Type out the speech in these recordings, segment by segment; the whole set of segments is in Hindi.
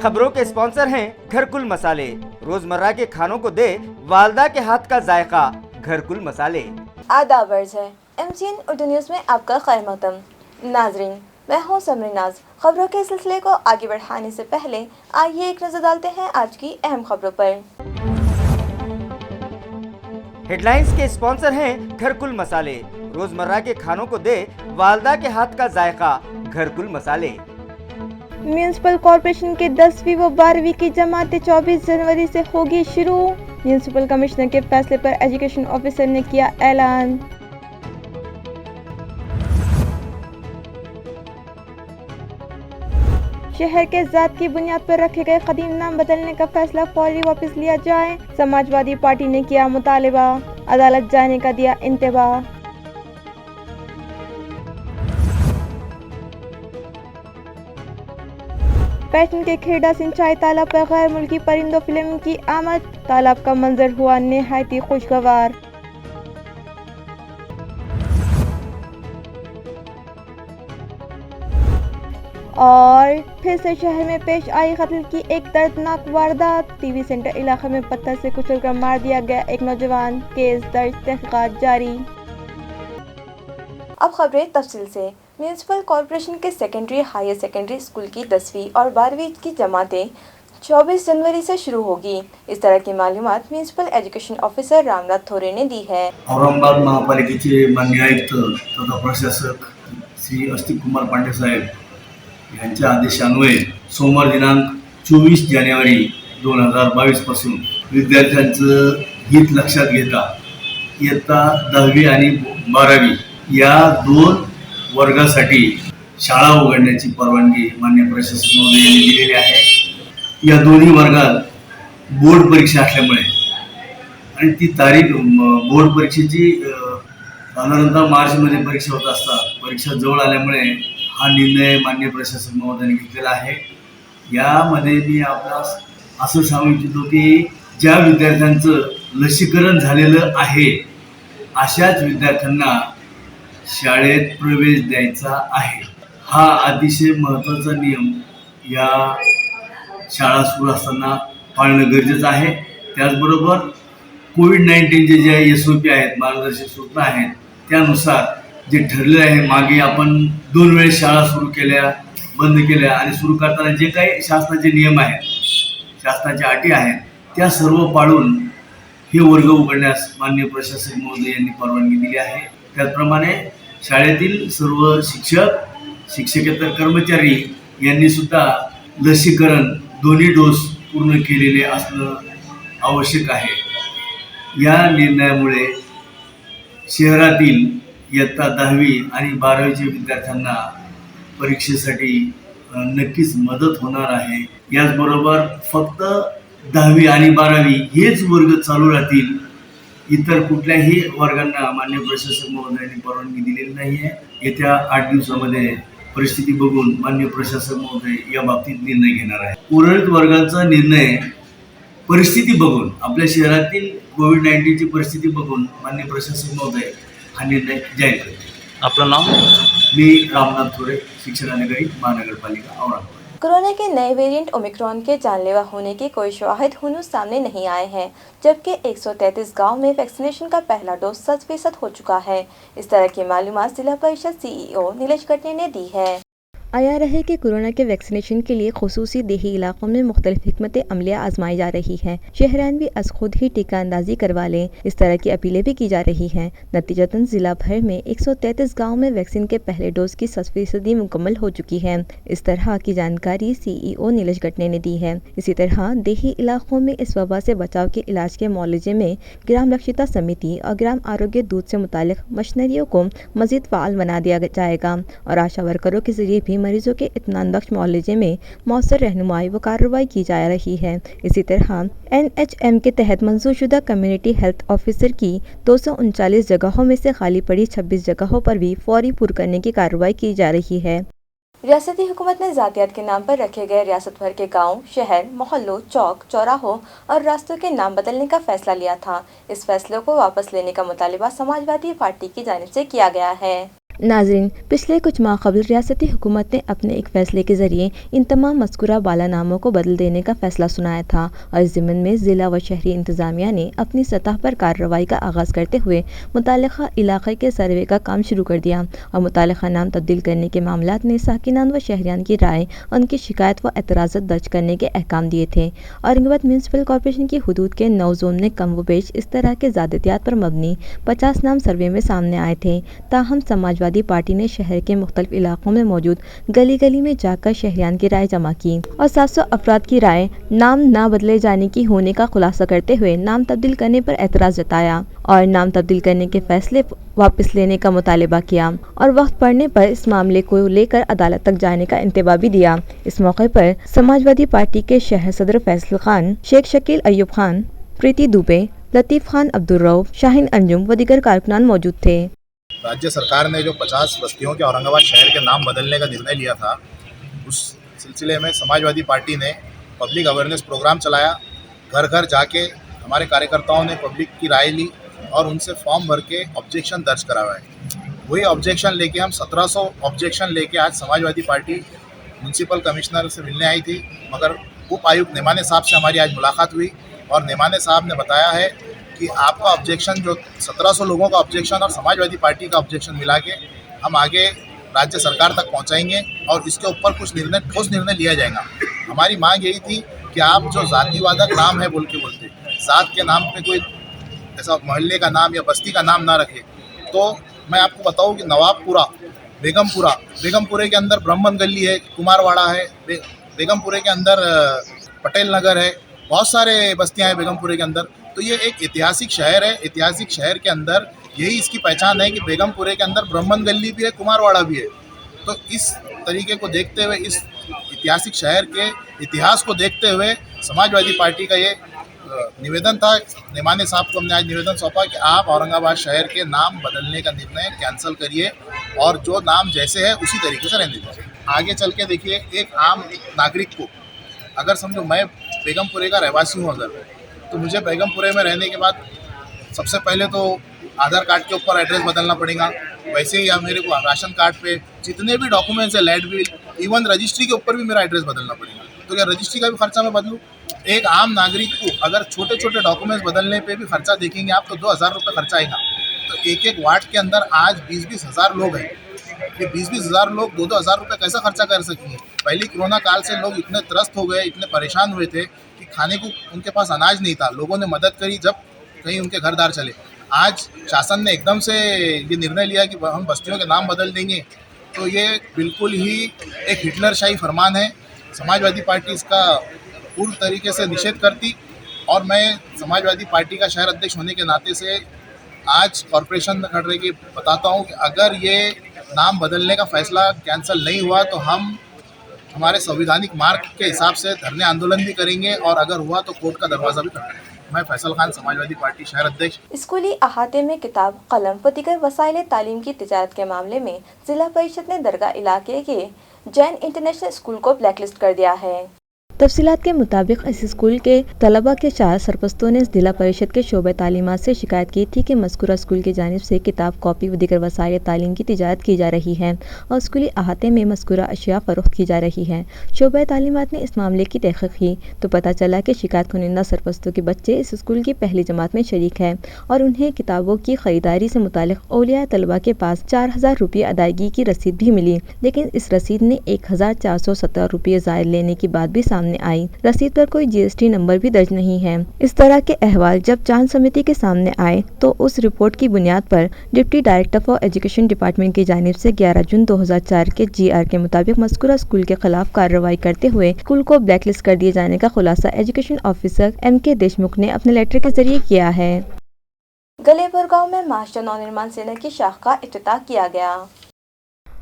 खबरों के स्पॉन्सर हैं घरकुल मसाले। रोजमर्रा के खानों को दे वालदा के हाथ का जायका, घरकुल मसाले। आदाब अर्ज़ है MCN उर्दू न्यूज़ में आपका खैर मक़दम। नाजरीन, मैं हूँ समरीनाज। खबरों के सिलसिले को आगे बढ़ाने से पहले आइए एक नजर डालते हैं आज की अहम खबरों पर। हेडलाइंस के स्पॉन्सर हैं घरकुल मसाले। रोजमर्रा के खानों को दे वालदा के हाथ का जायका, घरकुल मसाले। म्यूनिसिपल कॉरपोरेशन के 10वीं व 12वीं की जमातें 24 जनवरी से होगी शुरू। म्यूनिसिपल कमिश्नर के फैसले पर एजुकेशन ऑफिसर ने किया ऐलान। शहर के जात की बुनियाद पर रखे गए कदीम नाम बदलने का फैसला फौरी वापस लिया जाए। समाजवादी पार्टी ने किया मुतालिबा, अदालत जाने का दिया इंतबाह। पैटर्न के खेड़ा सिंचाई तालाब पर गैर मुल्की परिंदों फिल्म की आमद। तालाब का मंजर हुआ निहायती खुशगवार। और फिर से शहर में पेश आई कत्ल की एक दर्दनाक वारदात। टीवी सेंटर इलाके में पत्थर से कुचलकर मार दिया गया एक नौजवान। केस दर्ज, तहकीकात जारी। अब खबरें तफसील से। म्यूनिसिपल कॉरपोरेशन के सेकेंडरी हायर सेकेंडरी स्कूल की 10वीं और 12वीं की जमातें 24 जनवरी से शुरू होगी। इस तरह की मालूमात म्यूनिसिपल एजुकेशन ऑफिसर रामनाथ थोरे ने दी है। औरंगाबाद महापालिकेचे माननीय आयुक्त तथा प्रशासक श्री अस्तिक कुमार पांडे साहेब यांच्या आदेशान्वये सोमवार दिनांक 24 जानेवारी 2022 पासून विद्यार्थ्यांचं हित लक्षात घेता इयत्ता 10वी आणि 12वी या 2 वर्गासाठी शाळा उघडण्याची परवानगी माननीय प्रशासक महोदय यांनी दिलेली आहे। या दोन्ही वर्गात बोर्ड परीक्षा असल्यामुळे आणि ती तारीख बोर्ड परीक्षेची साधारणतः मार्चमध्ये परीक्षा होत असतात। परीक्षा जवळ आल्यामुळे हा निर्णय माननीय प्रशासक महोदयांनी घेतलेला आहे। यामध्ये मी आपल्यास असं सांगू इच्छितो की ज्या विद्यार्थ्यांचं लसीकरण झालेलं आहे अशाच विद्यार्थ्यांना शाळेत प्रवेश द्यायचा आहे। हा अतिशय महत्त्वाचा नियम या शाळा सुरू असताना पाळणं गरजेचं आहे। त्याचबरोबर कोविड-19 जे SOP आहेत, मार्गदर्शक सूचना आहेत, त्यानुसार जे ठरले आहे, मागे आपण 2 वेळेस शाळा सुरू केल्या, बंद केल्या आणि सुरू करताना जे काही शासनाचे नियम आहेत, शासनाच्या अटी आहेत, त्या सर्व पाळून हे वर्ग उघडण्यास माननीय प्रशासक महोदय यांनी परवानगी दिली आहे। त्याचप्रमाणे शाळेतील सर्व शिक्षक, शिक्षकेतर कर्मचारी यांनी सुद्धा लसीकरण 2 डोस पूर्ण केलेले असणं आवश्यक आहे। या निर्णयामुळे शहरातील इयत्ता 10वी आणि 12वीच्या विद्यार्थ्यांना परीक्षेसाठी नक्कीच मदत होणार आहे। याचबरोबर फक्त 10वी आणि 12वी हेच वर्ग चालू राहतील। इतर कुठल्याही वर्गांना माननीय प्रशासक महोदयांनी परवानगी दिलेली नाही आहे। येत्या 8 दिवसामध्ये परिस्थिती बघून माननीय प्रशासक महोदय या बाबतीत निर्णय घेणार आहे। उर्वरित वर्गांचा निर्णय परिस्थिती बघून, आपल्या शहरातील कोविड-19ची परिस्थिती बघून माननीय प्रशासक महोदय हा निर्णय जाहीर करतील। आपलं नाव? मी रामनाथ थोरे, शिक्षणाधिकारी महानगरपालिका औरंगाबाद। कोरोना के नए वेरिएंट ओमिक्रॉन के जानलेवा होने के कोई शवाहिद हुनूस सामने नहीं आए हैं, जबकि 133 गांव में वैक्सीनेशन का पहला डोज 100% हो चुका है। इस तरह की मालूमात जिला परिषद CEO नीलेश कटने ने दी है। आया रहे कि कोरोना के वैक्सीनेशन के लिए खुसूसी देही इलाकों में मुख्तलिफ हिकमत अमलिया आजमाई जा रही हैं। शहरान भी अज खुद ही टीका अंदाजी करवा लें, इस तरह की अपीलें भी की जा रही हैं। नतीजतन जिला भर में 133 गाँव में वैक्सीन के पहले डोज की 100% मुकम्मल हो चुकी है। इस तरह की जानकारी CEO नीलेश कटने ने दी है। इसी तरह देही इलाकों में इस वबा से बचाव के इलाज के मुआलजे में ग्राम रक्षिता समिति और ग्राम आरोग्य दूत से मुतालिक मशीनरियों को मजीद फाल बना दिया जाएगा और आशा वर्करों के जरिए भी मरीजों के इत्मीनान बख्श मुआलजे में मौसर रहनुमाई व कार्रवाई की जा रही है। इसी तरह NHM के तहत मंजूरशुदा कम्युनिटी हेल्थ ऑफिसर की 239 जगहों में से खाली पड़ी 26 जगहों पर भी फौरी पूर्ण करने की कार्रवाई की जा रही है। रियासती हुकूमत ने जातियात के नाम पर रखे गए रियासत भर के गाँव, शहर, मोहल्लों, चौक, चौराहों और रास्तों के नाम बदलने का फैसला लिया था। इस फैसले को वापस लेने का मुतालिबा समाजवादी पार्टी की जानिब से किया गया है। नाज़रीन, पिछले कुछ माह कबल रियासती हुकूमत ने अपने एक फ़ैसले के ज़रिए इन तमाम मज़कूरा बाला नामों को बदल देने का फ़ैसला सुनाया था और इस ज़िम्न में ज़िला व शहरी इंतज़ामिया ने अपनी सतह पर कार्रवाई का आगाज़ करते हुए मुतालिका इलाक़े के सर्वे का काम शुरू कर दिया और मुतालिका नाम तब्दील करने के मामलात में साकिनान व शहरियान की राय, उनकी शिकायत व एतराज़ात दर्ज करने के अहकाम दिए थे। औरंगाबाद म्यूनसिपल कॉरपोरेशन की हुदूद के 9 जोन में कम व बेश इस तरह के ज़्यादतियात पर मबनी 50 नाम सर्वे में सामने आए थे। ताहम समाजवादी पार्टी ने शहर के मुख्तलिफ इलाकों में मौजूद गली गली में जाकर शहरियान की राय जमा की और 700 अफराद की राय नाम ना बदले जाने की होने का खुलासा करते हुए नाम तब्दील करने पर एतराज़ जताया और नाम तब्दील करने के फैसले वापस लेने का मुतालबा किया और वक्त पड़ने पर इस मामले को लेकर अदालत तक जाने का इंतबा भी दिया। इस मौके पर समाजवादी पार्टी के शहर सदर फैसल खान, शेख शकील अयूब खान, प्रीति दुबे, लतीफ़ खान अब्दुल रऊफ, शाहीन अंजुम व दीगर कारकुनान मौजूद थे। राज्य सरकार ने जो 50 बस्तियों के औरंगाबाद शहर के नाम बदलने का निर्णय लिया था, उस सिलसिले में समाजवादी पार्टी ने पब्लिक अवेयरनेस प्रोग्राम चलाया। घर घर जाके हमारे कार्यकर्ताओं ने पब्लिक की राय ली और उनसे फॉर्म भर के ऑब्जेक्शन दर्ज करवाए। वही ऑब्जेक्शन लेके हम 1700 ऑब्जेक्शन लेके आज समाजवादी पार्टी म्यूनसिपल कमिश्नर से मिलने आई थी, मगर उप आयुक्त नेमाने साहब से हमारी आज मुलाकात हुई और नेमाने साहब ने बताया है कि आपका ऑब्जेक्शन जो 1700 लोगों का ऑब्जेक्शन और समाजवादी पार्टी का ऑब्जेक्शन मिला के हम आगे राज्य सरकार तक पहुंचाएंगे और इसके ऊपर कुछ ठोस निर्णय लिया जाएगा। हमारी मांग यही थी कि आप जो जातिवादक नाम है बोलते जात के नाम पे कोई ऐसा मोहल्ले का नाम या बस्ती का नाम ना रखे। तो मैं आपको बताऊं कि नवाबपुरा, बेगमपुरे के अंदर ब्राह्मण गली है, कुमारवाड़ा है, बेगमपुरे के अंदर पटेल नगर है, बहुत सारे बस्तियां हैं बेगमपुरे के अंदर। तो ये एक ऐतिहासिक शहर है। ऐतिहासिक शहर के अंदर यही इसकी पहचान है कि बेगमपुरे के अंदर ब्राह्मण गली भी है, कुमारवाड़ा भी है। तो इस तरीके को देखते हुए, इस ऐतिहासिक शहर के इतिहास को देखते हुए समाजवादी पार्टी का ये निवेदन था। नेमाने साहब को हमने आज निवेदन सौंपा कि आप औरंगाबाद शहर के नाम बदलने का निर्णय कैंसिल करिए और जो नाम जैसे है उसी तरीके से रहने दीजिए। आगे चल के देखिए, एक आम नागरिक को अगर समझो मैं बेगमपुरे का रहवासी हूँ अगर, तो मुझे बेगमपुरे में रहने के बाद सबसे पहले तो आधार कार्ड के ऊपर एड्रेस बदलना पड़ेगा। वैसे ही मेरे को राशन कार्ड पे जितने भी डॉक्यूमेंट्स है, लाइट बिल, इवन रजिस्ट्री के ऊपर भी मेरा एड्रेस बदलना पड़ेगा। तो क्या रजिस्ट्री का भी खर्चा मैं बदलूँ? एक आम नागरिक को अगर छोटे छोटे डॉक्यूमेंट्स बदलने पे भी खर्चा देखेंगे आप तो 2000 रुपये खर्चा आएगा। तो एक वार्ड के अंदर आज 20-20 हज़ार लोग हैं। ये 20-20 हज़ार लोग 2-2 हज़ार रुपये कैसा खर्चा कर सकेंगे? पहले कोरोना काल से लोग इतने त्रस्त हो गए, इतने परेशान हुए थे कि खाने को उनके पास अनाज नहीं था। लोगों ने मदद करी जब कहीं उनके घरदार चले। आज शासन ने एकदम से ये निर्णय लिया कि हम बस्तियों के नाम बदल देंगे, तो ये बिल्कुल ही एक हिटलरशाही फरमान है। समाजवादी पार्टी इसका पूर्ण तरीके से निषेध करती और मैं समाजवादी पार्टी का शहर अध्यक्ष होने के नाते से आज कॉरपोरेशन में खड़े के बताता हूँ कि अगर ये नाम बदलने का फैसला कैंसिल नहीं हुआ तो हम हमारे संवैधानिक मार्ग के हिसाब से धरने आंदोलन भी करेंगे और अगर हुआ तो कोर्ट का दरवाज़ा भी खटखेटाएंगे। मैं फैसल खान, समाजवादी पार्टी शहर अध्यक्ष। स्कूली अहाते में किताब, कलम व दीगर वसाइल तालीम की तिजारत के मामले में जिला परिषद ने दरगाह इलाके के जैन इंटरनेशनल स्कूल को ब्लैकलिस्ट कर दिया है। तफसीलात के मुताबिक इस स्कूल के तलबा के 4 सरपरस्तों ने जिला परिषद के शोबे तालीमात से शिकायत की थी कि मज़कूरा स्कूल की जानिब से किताब, कॉपी व दीगर वसाइल तालीम की तिजारत की जा रही है और स्कूली अहाते में मज़कूरा अशिया फ़रोख्त की जा रही है। शोबे तालीमात ने इस मामले की तहक़ीक़ की तो पता चला कि शिकायत कुनिंदा सरपरस्तों के बच्चे इस स्कूल की पहली जमात में शरीक है और उन्हें किताबों की ख़रीदारी से मुतालिक औलिया तलबा के पास 4000 रुपये अदायगी की रसीद भी मिली, लेकिन इस रसीद ने 1470 रुपये ज़ायद लेने की बात भी सामने आई। रसीद पर कोई GST नंबर भी दर्ज नहीं है। इस तरह के अहवाल जब जांच समिति के सामने आए तो उस रिपोर्ट की बुनियाद पर deputy director for education department की जानिब से 11 जून 2004 के GR के मुताबिक मज़कूरा स्कूल के खिलाफ कार्रवाई करते हुए स्कूल को ब्लैकलिस्ट कर दिए जाने का खुलासा एजुकेशन ऑफिसर MK देशमुख ने अपने लेटर के जरिए किया है। गलेपुर गाँव में महाराष्ट्र नवनिर्माण सेना की शाख का इफ्तिताह किया गया।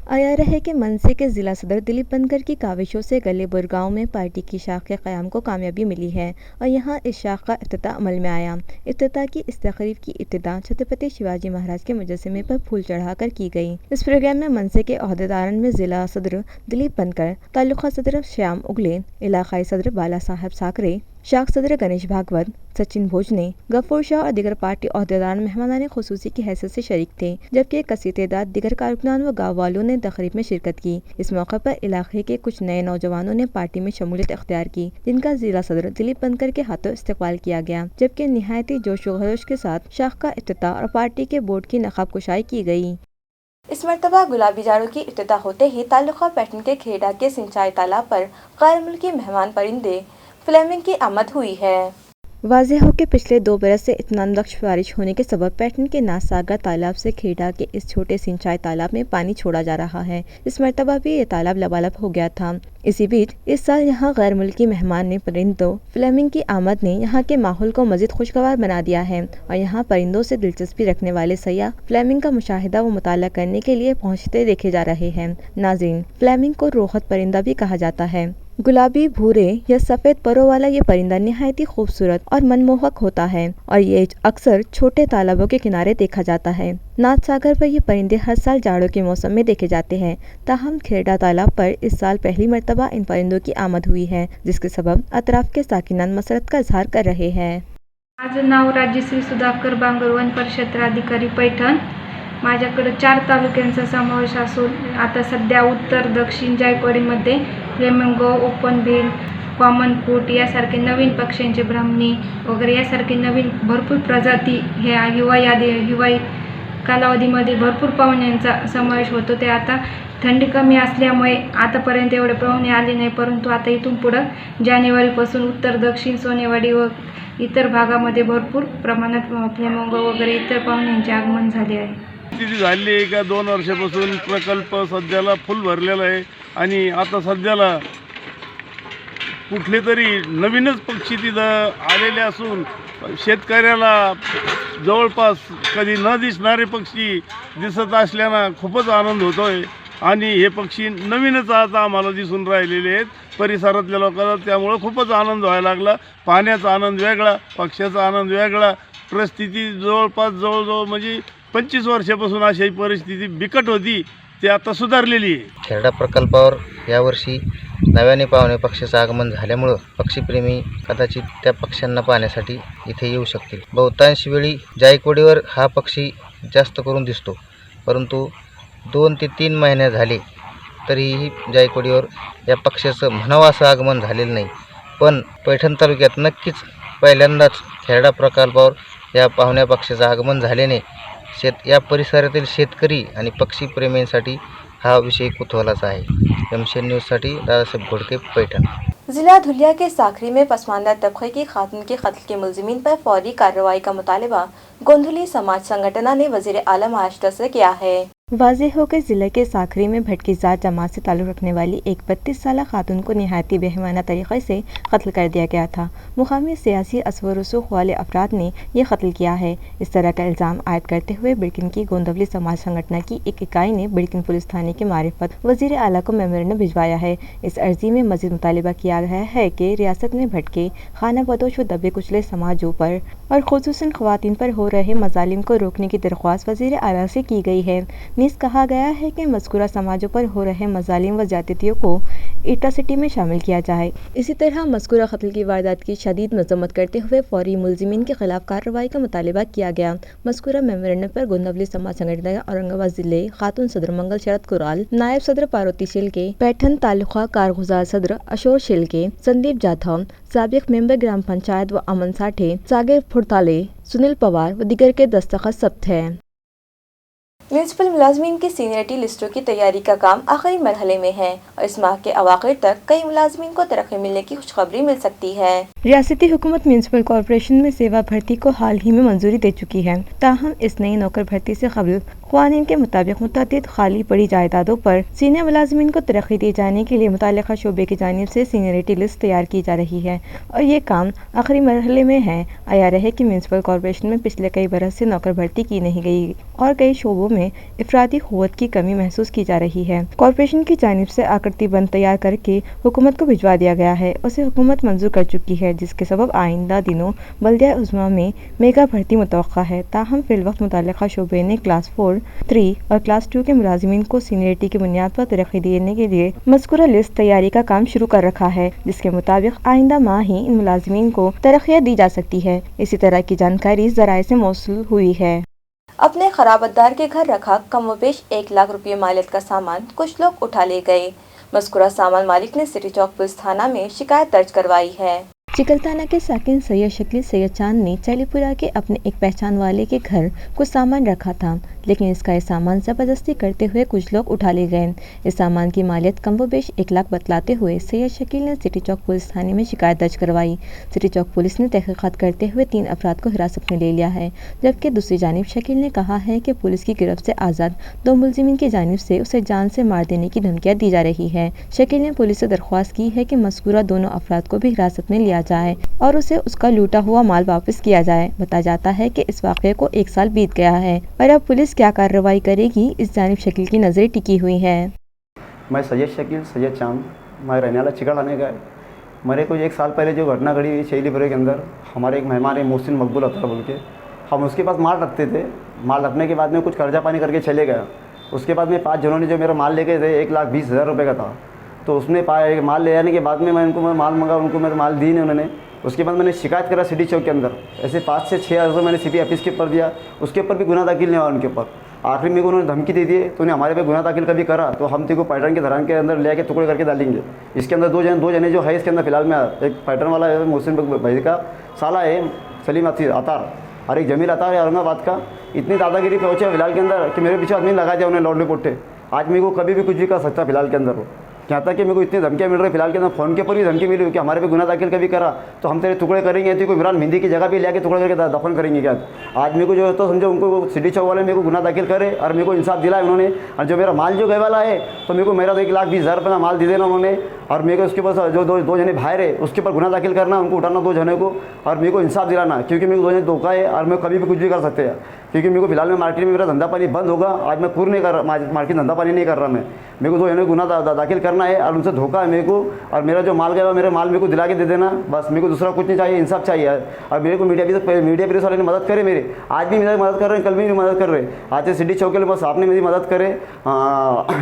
आया रहे कि मनसे के जिला सदर दिलीप बनकर की काविशों से गलेपुर गांव में पार्टी की शाख के क़याम को कामयाबी मिली है और यहां इस शाख का इफ्तिताह अमल में आया। इफ्तिताह की इस तकरीब की इब्तिदा छत्रपति शिवाजी महाराज के मुजस्समे पर फूल चढ़ाकर की गई। इस प्रोग्राम में मनसे के अहदेदारन में जिला सदर दिलीप बनकर, तालुका सदर श्याम उगले, इलाकाई सदर बाला साहब साकरे, शाख सदर गणेश भागवत, सचिन भोजने, गफूर शाह और दीगर पार्टी अहदेदार मेहमानान खुसूसी की हैसियत से शरीक थे, जबकि एक कसीर तादाद दीगर कारकुनान व गाँव वालों ने तकरीब में शिरकत की। इस मौके पर इलाके के कुछ नए नौजवानों ने पार्टी में शमूलियत इख्तियार की, जिनका जिला सदर दिलीप बनकर के हाथों इस्तकबाल किया गया, जबकि निहायती जोश व खरोश के साथ शाख का इफ्तिताह और पार्टी के बोर्ड की नकाब कुशाई की गई। इस मरतबा गुलाबी जाड़ों की इफ्तिताह होते ही ताल्लुका पैटर्न के खेड़ा के सिंचाई तालाब पर गैर मुल्की मेहमान परिंदे फ्लेमिंग की आमद हुई है। वाज़ेह हो कि पिछले 2 बरस से इत्मीनान बख्श बारिश होने के सबब पैटर्न के नासागर तालाब से खेड़ा के इस छोटे सिंचाई तालाब में पानी छोड़ा जा रहा है। इस मरतबा भी ये तालाब लबालब हो गया था। इसी बीच इस साल यहाँ गैर मुल्की मेहमान ने परिंदों फ्लेमिंग की आमद ने यहाँ के माहौल को मज़ीद खुशगवार बना दिया है और यहाँ परिंदों से दिलचस्पी रखने वाले सयाह फ्लेमिंग का मुशाहिदा व मुताला करने के लिए पहुँचते देखे जा रहे हैं। नाज़रीन, फ्लेमिंग को रोहत परिंदा भी कहा जाता है। गुलाबी, भूरे या सफ़ेद परों वाला ये परिंदा निहायती खूबसूरत और मनमोहक होता है और ये अक्सर छोटे तालाबों के किनारे देखा जाता है। नाथ सागर पर ये परिंदे हर साल जाड़ों के मौसम में देखे जाते हैं। ताहम खेड़ा तालाब पर इस साल पहली मरतबा इन परिंदों की आमद हुई है, जिसके सबब अतराफ के साकिनान मसरत का इजहार कर रहे हैं। माझं नाव राजश्री सुधाकर बांगर, वन परिक्षेत्राधिकारी पैठण। माझ्याकडे 4 तालुक्यांचा समावेश असून आता सध्या उत्तर दक्षिण जायकवाडीमध्ये फ्लेमिंगो, ओपन बिल, कॉमन फूट यासारखे नवीन पक्ष्यांचे ब्राह्मणी वगैरे यासारखे नवीन भरपूर प्रजाती ह्या हिवाळी कालावधीमध्ये भरपूर पाहुण्यांचा समावेश होतो। ते आता थंडी कमी असल्यामुळे आतापर्यंत एवढे पाहुणे आले नाही, परंतु आता इथून पुढं जानेवारीपासून उत्तर दक्षिण सोनेवाडी व इतर भागामध्ये भरपूर प्रमाणात फ्लेमिंगो वगैरे इतर पाहुण्यांचे आगमन झाले आहे। स्थिती झाली आहे का 2 वर्षापासून प्रकल्प सध्याला फुल भरलेला आहे आणि आता सध्याला कुठले तरी नवीनच पक्षी तिथं आलेले असून शेतकऱ्याला जवळपास कधी न दिसणारे पक्षी दिसत असल्यानं खूपच आनंद होतोय आणि हे पक्षी नवीनच आता आम्हाला दिसून राहिलेले आहेत परिसरातल्या लोकांना, त्यामुळे खूपच आनंद व्हायला लागला। पाण्याचा आनंद वेगळा, पक्ष्याचा आनंद वेगळा। परिस्थिती जवळजवळ म्हणजे 25 वर्षापासून अशी परिस्थिती बिकट होती, ती आता सुधारलेली आहे। खेरडा प्रकल्पावर यावर्षी नव्याने पाहुणे पक्ष्याचं आगमन झाल्यामुळं पक्षीप्रेमी कदाचित त्या पक्ष्यांना पाहण्यासाठी इथे येऊ शकतील। बहुतांश वेळी जायकवाडीवर हा पक्षी जास्त करून दिसतो, परंतु 2 ते 3 महिने झाले तरीही जायकवाडीवर या पक्ष्याचं म्हणावं असं आगमन झालेलं नाही। पण पैठण तालुक्यात नक्कीच पहिल्यांदाच खेरडा प्रकल्पावर या पाहुण्या पक्ष्याचं आगमन झाल्याने या परिसरातील शेतकरी आणि पक्षीप्रेमींसाठी हा विषय कुतूहलाचा आहे। एमशन न्यूज़साठी दादासाहेब घोड़के, पैठण। जिला धुलिया के साखरी में पसमानदा तबके की खातून के कत्ल के मुलजिमीन पर फौरी कार्रवाई का मुतालबा गोंधली समाज संगठन ने वज़ीर आला महाराष्ट्र से किया है। वाज़ेह हो कि ज़िले के साखरी में भटकी ज़ात जमात से ताल्लुक़ रखने वाली एक 32 साला खातून को निहायती बेहमाना तरीक़े से कत्ल कर दिया गया था। मुकामी सियासी असवर रसूख वाले अफराद ने यह कत्ल किया है। इस तरह का इल्ज़ाम आयद करते हुए बिड़किन की गोंदवली समाज संगठन की एक इकाई ने बिड़किन पुलिस थाने की मारिफत वज़ीर आला को मेमोरेंडम भिजवाया है। इस अर्जी में मज़ीद मुतालबा किया गया है कि रियासत में भटके, खाना बदोश व दबे कुचले समाजों पर और खुसूसन ख़वातीन पर हो रहे मज़ालिम को रोकने की दरख्वास्त वज़ीर आला से की गई है। नीज़ कहा गया है कि मज़कूरा समाजों पर हो रहे मज़ालिम व ज़्यादतियों को एट्रोसिटी में शामिल किया जाए। इसी तरह मज़कूरा कत्ल की वारदात की शदीद मज़म्मत करते हुए फौरी मुलजिमीन के खिलाफ कार्रवाई का मुतालबा किया गया। मज़कूरा मेमोरेंडम पर गोंदवली समाज संगठन औरंगाबाद जिले खातून सदर मंगल शरद कुराल, नायब सदर पार्वती शिलके, पैठण तालुका कारगुजार सदर अशोक शिलके, संदीप जाधव, साबिक मेंबर ग्राम पंचायत व अमन साठे, सागिर फुड़ताले, सुनील पवार व दीगर के दस्तखत सब्त हैं। म्यूनसिपल मुलाजमीन की सीनियरिटी लिस्टों की तैयारी का काम आखिरी मरहले में है और इस माह के अवाखिर तक कई मुलाजमीन को तरक्की मिलने की खुशखबरी मिल सकती है। रियासती हुकूमत म्यूनसिपल कॉरपोरेशन में सेवा भर्ती को हाल ही में मंजूरी दे चुकी है। ताहम इस नई नौकर भर्ती से कबल क़वानीन के मुताबिक मुतअद्दिद खाली पड़ी जायदादों पर सीनियर मुलाजमीन को तरक्की दिए जाने के लिए मुतल्लिका शोबे की जानिब से सीनियरिटी लिस्ट तैयार की जा रही है और ये काम आखिरी मरहले में है। आया रहे कि म्यूनसिपल कॉरपोरेशन में पिछले कई बरस से नौकर भर्ती की नहीं गई और कई शोबों में अफरादी क़ुव्वत की कमी महसूस की जा रही है। कॉरपोरेशन की जानिब से आकृति बंद तैयार करके हुकूमत को भिजवा दिया गया है। उसे हुकूमत मंजूर कर चुकी है, जिसके सबब आइंदा दिनों बल्दिया उज़्मा में मेगा भर्ती मुतवक्का है। ताहम फिलवक्त मुतल्लिका शोबे ने क्लास 4, 3 और क्लास 2 के मुलाजिमीन को सीनियरिटी की बुनियाद पर तरक्की देने के लिए मज़कूरा लिस्ट तैयारी का काम शुरू कर रखा है, जिसके मुताबिक आइंदा माह ही इन मुलाजिमीन को तरक्कियाँ दी जा सकती है। इसी तरह की जानकारी ज़राए से मौसूल हुई है। अपने खराबतदार के घर रखा कम व बेश 1 लाख रुपये मालियत का सामान कुछ लोग उठा ले गए। मज़कूरा सामान मालिक ने सिटी चौक पुलिस थाना में शिकायत दर्ज करवाई है। चिकलताना के साकिन सैयद शकील सैयद चांद ने चैलीपुरा के अपने एक पहचान वाले के घर कुछ सामान रखा था, लेकिन इसका ये सामान ज़बरदस्ती करते हुए कुछ लोग उठा ले गए। इस सामान की मालियत कम व बेश 1 लाख बतलाते हुए सैयद शकील ने सिटी चौक पुलिस थाने में शिकायत दर्ज करवाई। सिटी चौक पुलिस ने तहकीकात करते हुए 3 अफराद को हिरासत में ले लिया है, जबकि दूसरी जानिब शकील ने कहा है कि पुलिस की गिरफ्त से आज़ाद 2 मुलजिमीन की जानिब से उसे जान से मार देने की धमकियाँ दी जा रही है। शकील ने पुलिस से दरख्वास्त की है कि मज़कूरा दोनों अफराद को भी हिरासत में लिया जाए और उसे उसका लूटा हुआ माल वापस किया जाए। बताया जाता है कि इस वाक़े को 1 साल बीत गया है और अब पुलिस क्या कार्रवाई करेगी, इस जानिब शकील की नज़रें टिकी हुई है। मैं सैयद शकील सैयद चांद, मैं रहने वाला चिकलताना का है। मेरे को 1 साल पहले जो घटना घड़ी हुई शैलीपुरा के अंदर, हमारे एक मेहमान है मोहसिन मकबूल अतर बोल के, हम उसके पास माल रखते थे। माल रखने के बाद में कुछ कर्जा पानी करके चले गया। उसके बाद में 5 जनों ने जो मेरा माल ले गए थे 1,20,000 रुपये का था, तो उसने माल ले आने के बाद में मैं उनको माल मंगा, उनको मेरा माल दी नहीं उन्होंने। उसके बाद मैंने शिकायत करा सिटी चौक के अंदर, ऐसे 5 से 6 हज़ार मैंने सिटी ऑफिस के ऊपर दिया, उसके ऊपर भी गुनाह दाखिल नहीं हुआ उनके ऊपर। आखिर में उन्होंने धमकी दे दी, तूने हमारे पे गुनाह दाखिल कभी करा तो हम तेरे को पैटर्न के धरान के अंदर ले आके टुकड़े करके डालेंगे। इसके अंदर दो जने जो है इसके अंदर फिलहाल में, एक पैटर्न वाला है मोहसिन भाई का साला है सलीम अतार और एक जमील अतार है औरंगाबाद का। इतनी दादागिरी पहुँचे फिलहाल के अंदर कि मेरे पीछे आदमी लगा दिया उन्हें लौट पोटे। आज मेरे को कभी भी कुछ भी कर सकता फिलहाल के अंदर वो, यहाँ तक कि मेरे को इतनी धमकियाँ मिल रही फिलहाल के अंदर। फ़ोन के ऊपर भी धमकी मिली कि हमारे पे गुनाह दाखिल कभी करा तो हम तेरे टुकड़े करेंगे, तो कोई इमरान मेहंदी की जगह पे ले आके टुकड़े करके दफन करेंगे क्या। आज मेरे को जो है तो समझो उनको सिटी चौक वाले मेरे को गुनाह दाखिल करे और मेरे को इंसाफ दिलाए उन्होंने। और जो मेरा माल जो गए वाला है तो मेरे को मेरा तो 1,20,000 रुपये का माल दे देना उन्होंने, और मेरे को उसके पास जो दो जने बाहर है उसके ऊपर गुनाह दाखिल करना, उनको उठाना 2 जने को, और मेरे को इंसाफ दिलाना, क्योंकि मेरे को 2 जने धोखा है और मैं कभी भी कुछ भी कर सकते हैं। क्योंकि मेरे को फिलहाल में मार्केट में मेरा धंधा पानी बंद होगा। आज मैं पूर्ण नहीं कर रहा, मार्केट धंधा पानी नहीं कर रहा मैं। मेरे को 2 जने गुनाह दाखिल करना है और उनसे धोखा है मेरे को, और मेरा जो माल गया मेरे माल मेरे को दिला के दे देना, बस मेरे को दूसरा कुछ नहीं चाहिए, इंसाफ चाहिए। और मेरे को मीडिया प्रेस वाले ने मदद करे मेरे, आज भी मेरी मदद कर रहे हैं, कल भी मदद कर रहे हैं। आज से सिटी चौक के लिए बस आपने मेरी मदद करे,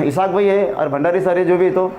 इसाक भाई है और भंडारी सर है जो भी, तो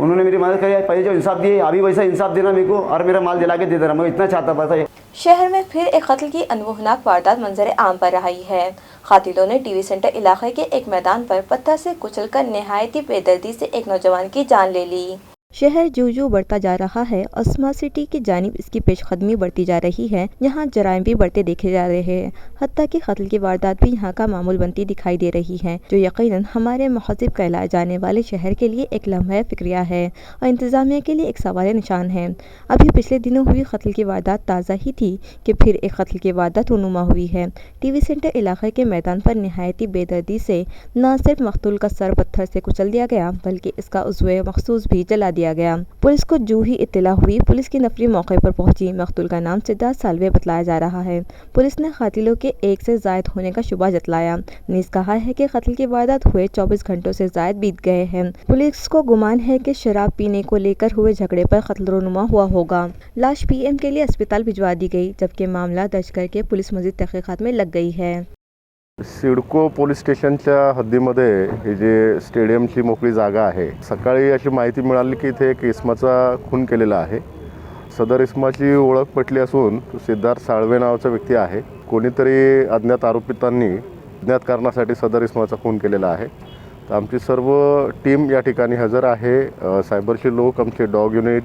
उन्होंने मेरी मदद करी। पहले जो इंसाफ दिए अभी वैसा इंसाफ देना मेरे को, और मेरा माल दिला के दे देना, मैं इतना चाहता बस। शहर में फिर एक कत्ल की अनोखनाक वारदात मंजर आम पर रही है। कातिलों ने टीवी सेंटर इलाके के एक मैदान पर पत्थर से कुचलकर नहायती बेदर्दी से एक नौजवान की जान ले ली। शहर जो बढ़ता जा रहा है और स्मार्ट सिटी की जानिब इसकी पेशकदमी बढ़ती जा रही है। यहाँ जराइम भी बढ़ते देखे जा रहे हैं, हत्ता कि कत्ल की वारदात भी यहाँ का मामूल बनती दिखाई दे रही है, जो यकीनन हमारे महज़िब कहलाए जाने वाले शहर के लिए एक लम्हा फिक्रिया है और इंतज़ामिया के लिए एक सवाल निशान है। अभी पिछले दिनों हुई कत्ल की वारदात ताज़ा ही थी कि फिर एक कत्ल की वारदात रूनुमा हुई है। टीवी सेंटर इलाके के मैदान पर नहायती बेदर्दी से न सिर्फ मकतूल का सर पत्थर से कुचल दिया गया, बल्कि इसका उज़्व मखसूस भी जला दिया गया। पुलिस को जो ही इत्तला हुई, पुलिस की नफरी मौके पर पहुंची। मकतूल का नाम सिद्धार्थ सालवे बतलाया जा रहा है। पुलिस ने कातिलों के 1 से ज़ायद होने का शुबा जतलाया। नीज़ कहा है कि कत्ल की वारदात हुए 24 घंटों से ज़ायद बीत गए हैं। पुलिस को गुमान है कि शराब पीने को लेकर हुए झगड़े पर कत्ल रूनुमा हुआ होगा। लाश PM के लिए अस्पताल भिजवा दी गई, जबकि मामला दर्ज करके पुलिस मजीद तहकीकात में लग गई है। सिडको पोलीस स्टेशनच्या हद्दीमध्ये ही जे स्टेडियमची मोकळी जागा आहे, सकाळी अशी माहिती मिळाली की इथे एक इसमाचा खून केलेला आहे। सदर इसमाची ओळख पटली असून सिद्धार्थ साळवे नावाचा व्यक्ती आहे। कोणीतरी अज्ञात आरोपितांनी अज्ञात कारणासाठी सदर इसमाचा खून केलेला आहे। तर आमची सर्व टीम या ठिकाणी हजर आहे। सायबरचे लोक, आमचे डॉग युनिट,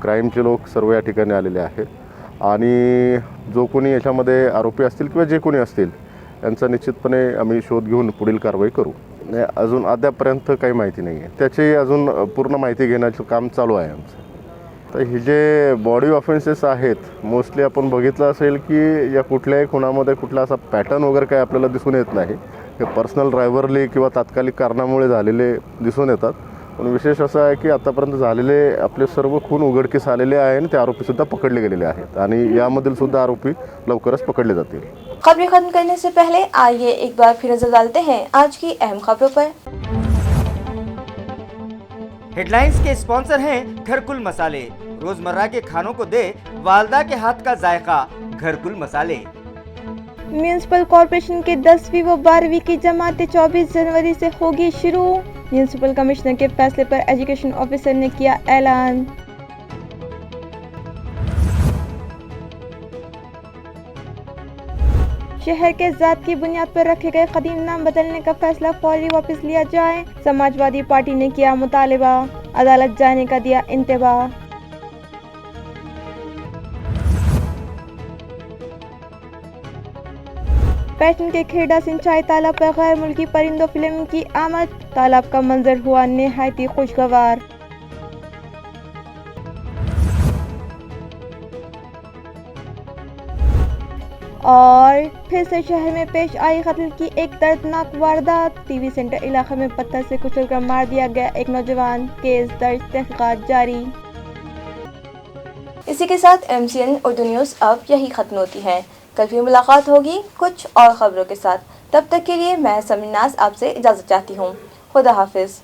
क्राईमचे लोक सर्व या ठिकाणी आलेले आहेत आणि जो कोणी याच्यामध्ये आरोपी असतील किंवा जे कोणी असतील यांचा निश्चितपणे आम्ही शोध घेऊन पुढील कारवाई करू। अजून अद्यापर्यंत काही माहिती नाही आहे, त्याची अजून पूर्ण माहिती घेण्याचं काम चालू आहे आमचं। तर हे जे बॉडी ऑफेन्सेस आहेत, मोस्टली आपण बघितलं असेल की या कुठल्याही खुनामध्ये कुठला असा पॅटर्न वगैरे काही आपल्याला दिसून येत नाही। हे पर्सनल रायव्हरली किंवा तात्कालिक कारणामुळे झालेले दिसून येतात। पण विशेष असं आहे की आतापर्यंत झालेले आपले सर्व खून उघडकीस आलेले आहे आणि ते आरोपीसुद्धा पकडले गेलेले आहेत आणि यामधील सुद्धा आरोपी लवकरच पकडले जातील. खबरें खत्म करने से पहले आइए एक बार फिर नजर डालते हैं आज की अहम खबरों पर। हेडलाइंस के स्पॉन्सर हैं घरकुल मसाले। रोजमर्रा के खानों को दे वालदा के हाथ का जायका घरकुल मसाले। म्यूनिसिपल कॉरपोरेशन के 10वीं व 12वीं की जमातें 24 जनवरी से होगी शुरू। म्यूनिसिपल कमिश्नर के फैसले पर एजुकेशन ऑफिसर ने किया ऐलान। शहर के जात की बुनियाद पर रखे गए कदीम नाम बदलने का फैसला फौरी वापस लिया जाए। समाजवादी पार्टी ने किया मुतालिबा, अदालत जाने का दिया इंतबाह। पैटर्न के खेड़ा सिंचाई तालाब पर गैर मुल्की परिंदों फिल्म की आमद। तालाब का मंजर हुआ निहायत ही खुशगवार। और फिर से शहर में पेश आई कत्ल की एक दर्दनाक वारदात। टीवी सेंटर इलाके में पत्थर से कुचलकर मार दिया गया एक नौजवान। केस दर्ज, तहकीकात जारी। इसी के साथ MCN उर्दू न्यूज़ अब यही खत्म होती है। कल फिर मुलाकात होगी कुछ और खबरों के साथ। तब तक के लिए मैं समीनाज आपसे इजाज़त चाहती हूँ। खुदा हाफिज़।